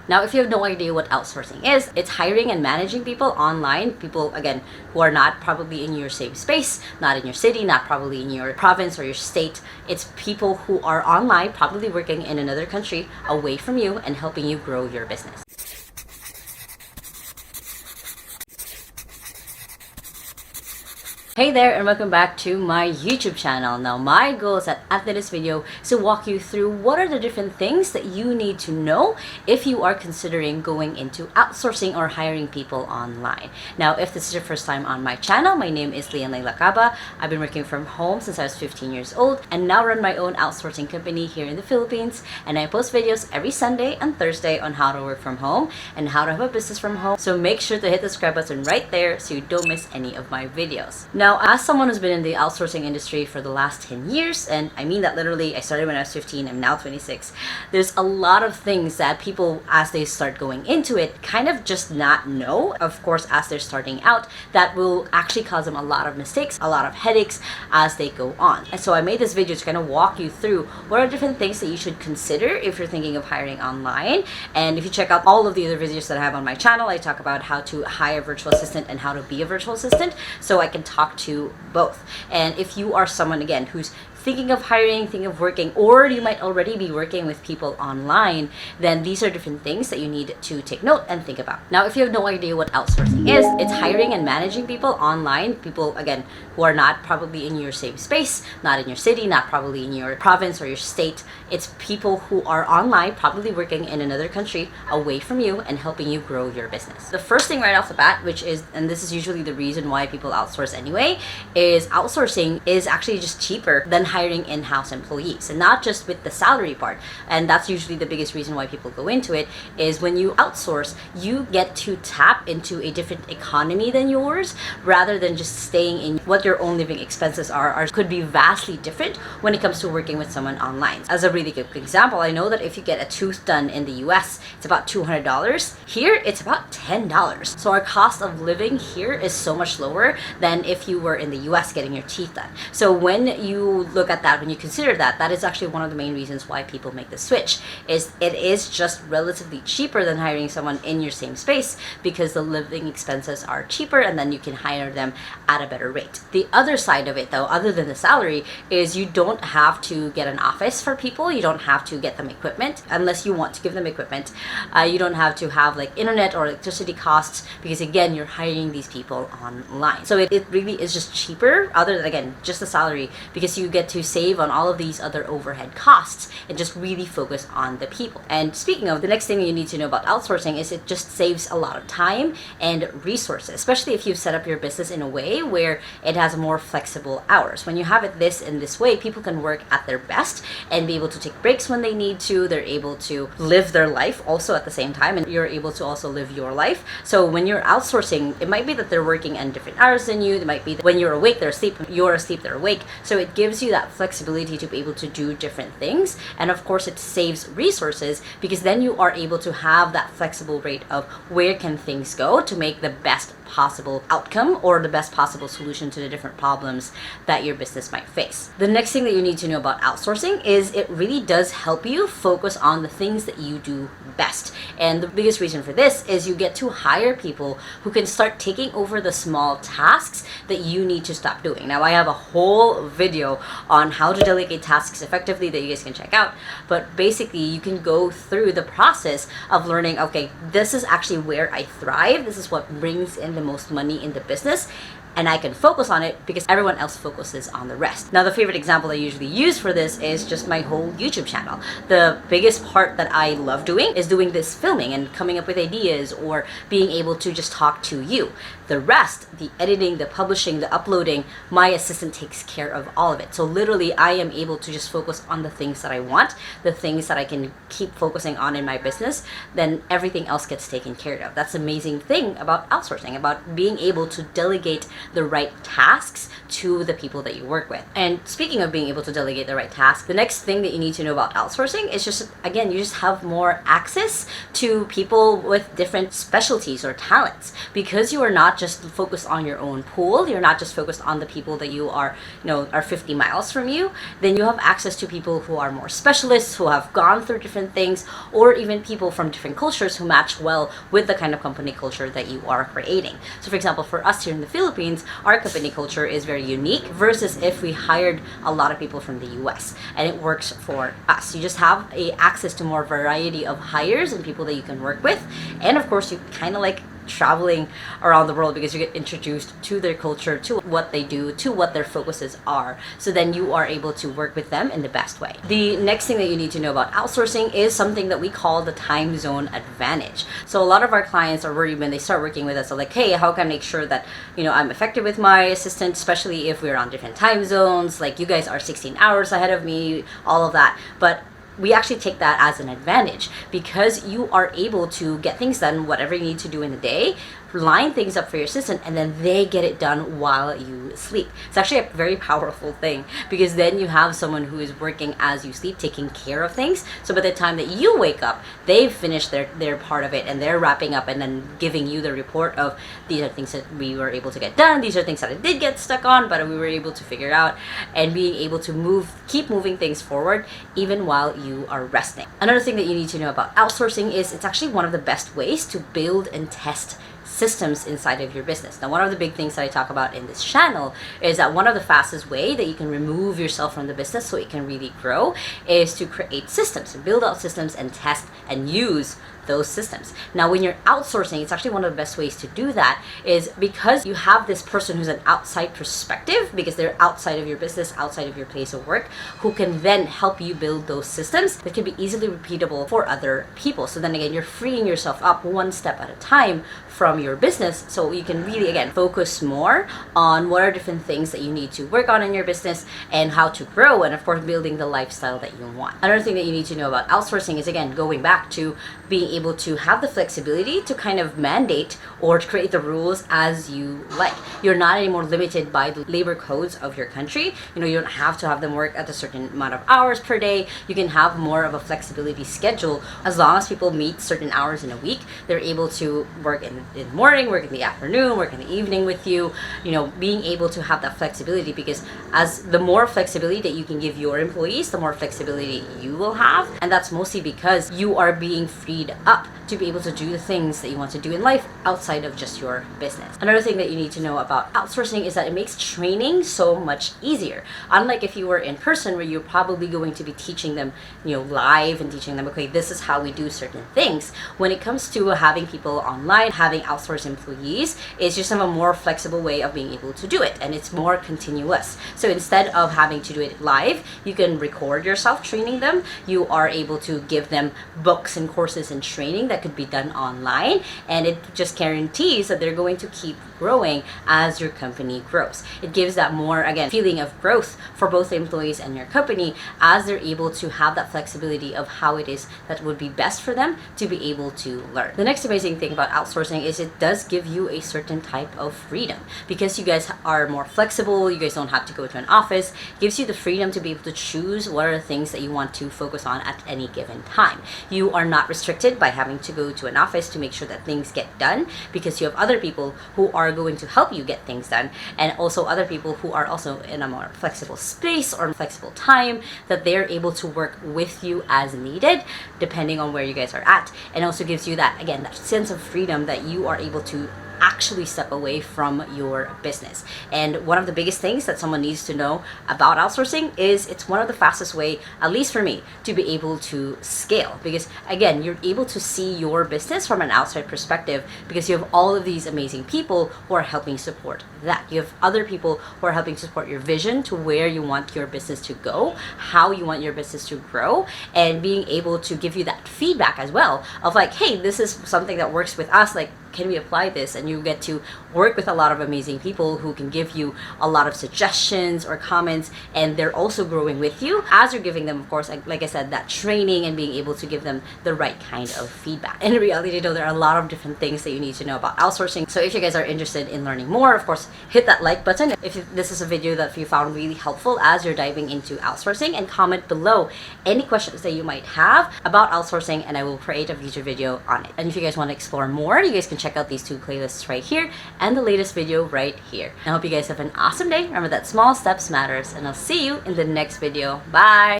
Now, if you have no idea what outsourcing is, it's hiring and managing people online, people, again, who are not probably in your same space, not in your city, not probably in your province or your state. It's people who are online, probably working in another country away from you and helping you grow your business. Hey there, and welcome back to my YouTube channel. Now, my goal is at this video is to walk you through what are the different things that you need to know if you are considering going into outsourcing or hiring people online. Now, if this is your first time on my channel, my name is Lai Lacaba. I've been working from home since I was 15 years old and now run my own outsourcing company here in the Philippines. And I post videos every Sunday and Thursday on how to work from home and how to have a business from home. So make sure to hit the subscribe button right there so you don't miss any of my videos. Now, as someone who's been in the outsourcing industry for the last 10 years, and I mean that literally, I started when I was 15, I'm now 26, there's a lot of things that people, as they start going into it, kind of just not know, of course, as they're starting out, that will actually cause them a lot of mistakes, a lot of headaches as they go on. And so I made this video to kind of walk you through what are different things that you should consider if you're thinking of hiring online. And if you check out all of the other videos that I have on my channel, I talk about how to hire a virtual assistant and how to be a virtual assistant, so I can talk to both. And if you are someone, again, who's thinking of hiring, thinking of working, or you might already be working with people online, then these are different things that you need to take note and think about. Now, if you have no idea what outsourcing is, it's hiring and managing people online, people, again, who are not probably in your same space, not in your city, not probably in your province or your state. It's people who are online, probably working in another country away from you and helping you grow your business. The first thing right off the bat, which is, and this is usually the reason why people outsource anyway, is outsourcing is actually just cheaper than hiring in-house employees, and not just with the salary part. And that's usually the biggest reason why people go into it, is when you outsource, you get to tap into a different economy than yours, rather than just staying in what your own living expenses are could be vastly different when it comes to working with someone online. As a really good example, I know that if you get a tooth done in the US, it's about $200. Here, it's about $10. So our cost of living here is so much lower than if you were in the US getting your teeth done. So when you look at that, when you consider that, that is actually one of the main reasons why people make the switch, is it is just relatively cheaper than hiring someone in your same space, because the living expenses are cheaper and then you can hire them at a better rate. The other side of it, though, other than the salary, is you don't have to get an office for people. You don't have to get them equipment unless you want to give them equipment. You don't have to have like internet or electricity costs, because again, you're hiring these people online. So it really is just cheaper, other than, again, just the salary, because you get to save on all of these other overhead costs and just really focus on the people. And speaking of, the next thing you need to know about outsourcing is it just saves a lot of time and resources, especially if you've set up your business in a way where it has more flexible hours. When you have it in this way, people can work at their best and be able to take breaks when they need to. They're able to live their life also at the same time, and you're able to also live your life. So when you're outsourcing, it might be that they're working in different hours than you. It might be that when you're awake, they're asleep. You're asleep, they're awake. So it gives you that flexibility to be able to do different things. And of course, it saves resources, because then you are able to have that flexible rate of where can things go to make the best possible outcome or the best possible solution to the different problems that your business might face. The next thing that you need to know about outsourcing is it really does help you focus on the things that you do best. And the biggest reason for this is you get to hire people who can start taking over the small tasks that you need to stop doing. Now, I have a whole video on how to delegate tasks effectively that you guys can check out, but basically you can go through the process of learning, okay, this is actually where I thrive, this is what brings in the most money in the business, and I can focus on it because everyone else focuses on the rest. Now, the favorite example I usually use for this is just my whole YouTube channel. The biggest part that I love doing is doing this filming and coming up with ideas or being able to just talk to you. The rest, the editing, the publishing, the uploading, my assistant takes care of all of it. So literally, I am able to just focus on the things that I want, the things that I can keep focusing on in my business, then everything else gets taken care of. That's the amazing thing about outsourcing, about being able to delegate the right tasks to the people that you work with. And speaking of being able to delegate the right task, the next thing that you need to know about outsourcing is just, again, you just have more access to people with different specialties or talents, because you are not just focused on your own pool. You're not just focused on the people that you are 50 miles from you. Then you have access to people who are more specialists, who have gone through different things, or even people from different cultures who match well with the kind of company culture that you are creating. So for example, for us here in the Philippines, our company culture is very unique versus if we hired a lot of people from the US, and it works for us. You just have access to more variety of hires and people that you can work with. And of course, you kind of like traveling around the world because you get introduced to their culture, to what they do, to what their focuses are. So then you are able to work with them in the best way. The next thing that you need to know about outsourcing is something that we call the time zone advantage. So a lot of our clients are worried when they start working with us, are like, hey, how can I make sure that I'm effective with my assistant, especially if we're on different time zones, like you guys are 16 hours ahead of me, all of that. But we actually take that as an advantage, because you are able to get things done, whatever you need to do in the day, line things up for your assistant, and then they get it done while you sleep. It's actually a very powerful thing, because then you have someone who is working as you sleep, taking care of things. So by the time that you wake up, they've finished their part of it, and they're wrapping up and then giving you the report of, these are things that we were able to get done, these are things that I did get stuck on, but we were able to figure out, and being able to keep moving things forward even while you are resting. Another thing that you need to know about outsourcing is it's actually one of the best ways to build and test systems inside of your business. Now, one of the big things that I talk about in this channel is that one of the fastest way that you can remove yourself from the business so it can really grow is to create systems, build out systems, and test and use those systems. Now, when you're outsourcing, it's actually one of the best ways to do that is because you have this person who's an outside perspective, because they're outside of your business, outside of your place of work, who can then help you build those systems that can be easily repeatable for other people. So then again, you're freeing yourself up one step at a time from your business, so you can really, again, focus more on what are different things that you need to work on in your business and how to grow, and of course, building the lifestyle that you want. Another thing that you need to know about outsourcing is, again, going back to being able to have the flexibility to kind of mandate or to create the rules as you like. You're not anymore limited by the labor codes of your country. You don't have to have them work at a certain amount of hours per day. You can have more of a flexibility schedule. As long as people meet certain hours in a week, they're able to work in the morning, work in the afternoon, work in the evening with you, being able to have that flexibility, because as the more flexibility that you can give your employees, the more flexibility you will have. And that's mostly because you are being freed up to be able to do the things that you want to do in life outside of just your business. Another thing that you need to know about outsourcing is that it makes training so much easier. Unlike if you were in person, where you're probably going to be teaching them, live, and teaching them, okay, this is how we do certain things. When it comes to having people online, having outsourced employees, it's just a more flexible way of being able to do it, and it's more continuous. So instead of having to do it live, you can record yourself training them. You are able to give them books and courses and training that could be done online, and it just guarantees that they're going to keep growing as your company grows. It gives that more, again, feeling of growth for both the employees and your company, as they're able to have that flexibility of how it is that would be best for them to be able to learn. The next amazing thing about outsourcing is it does give you a certain type of freedom, because you guys are more flexible. You guys don't have to go to an office. It gives you the freedom to be able to choose what are the things that you want to focus on at any given time. You are not restricted by having to go to an office to make sure that things get done, because you have other people who are going to help you get things done, and also other people who are also in a more flexible space or flexible time that they're able to work with you as needed, depending on where you guys are at. And also gives you that, again, that sense of freedom that you are able to actually step away from your business. And one of the biggest things that someone needs to know about outsourcing is it's one of the fastest way, at least for me, to be able to scale, because again, you're able to see your business from an outside perspective, because you have all of these amazing people who are helping support that. You have other people who are helping support your vision to where you want your business to go, how you want your business to grow, and being able to give you that feedback as well of like, hey, this is something that works with us, like can we apply this? And you get to work with a lot of amazing people who can give you a lot of suggestions or comments, and they're also growing with you as you're giving them, of course, like I said, that training and being able to give them the right kind of feedback. In reality, though, there are a lot of different things that you need to know about outsourcing. So if you guys are interested in learning more, of course, hit that like button if this is a video that you found really helpful as you're diving into outsourcing, and comment below any questions that you might have about outsourcing, and I will create a future video on it. And if you guys want to explore more, you guys can check out these two playlists right here and the latest video right here. I hope you guys have an awesome day. Remember that small steps matters, and I'll see you in the next video. Bye!